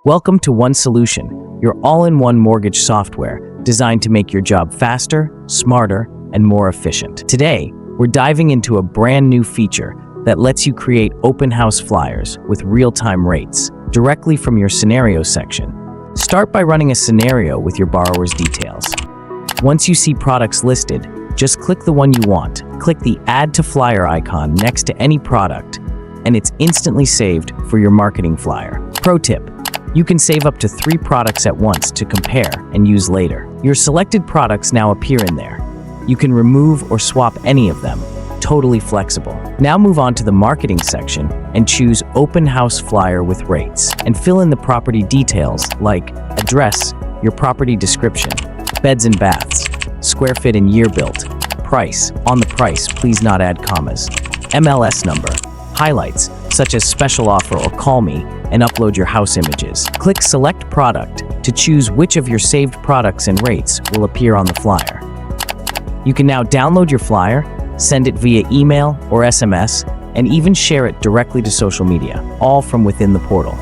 Welcome to 1Solution, your all-in-one mortgage software designed to make your job faster, smarter, and more efficient. Today, we're diving into a brand new feature that lets you create open house flyers with real-time rates directly from your scenario section. Start by running a scenario with your borrower's details. Once you see products listed, just click the one you want. Click the Add to Flyer icon next to any product, and it's instantly saved for your marketing flyer. Pro tip: you can save up to 3 products at once to compare and use later. Your selected products now appear in there. You can remove or swap any of them. Totally flexible. Now move on to the marketing section and choose Open House Flyer with Rates, and fill in the property details like address, your property description, beds and baths, square feet and year built, price, on the price, please not add commas, MLS number, highlights such as special offer or call me, and upload your house images. Click Select Product to choose which of your saved products and rates will appear on the flyer. You can now download your flyer, send it via email or SMS, and even share it directly to social media, all from within the portal.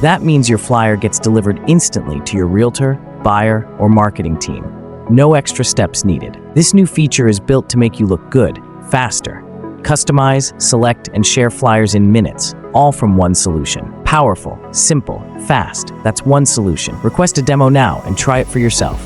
That means your flyer gets delivered instantly to your realtor, buyer, or marketing team. No extra steps needed. This new feature is built to make you look good, faster. Customize, select, and share flyers in minutes, all from 1Solution. Powerful, simple, fast. That's 1Solution. Request a demo now and try it for yourself.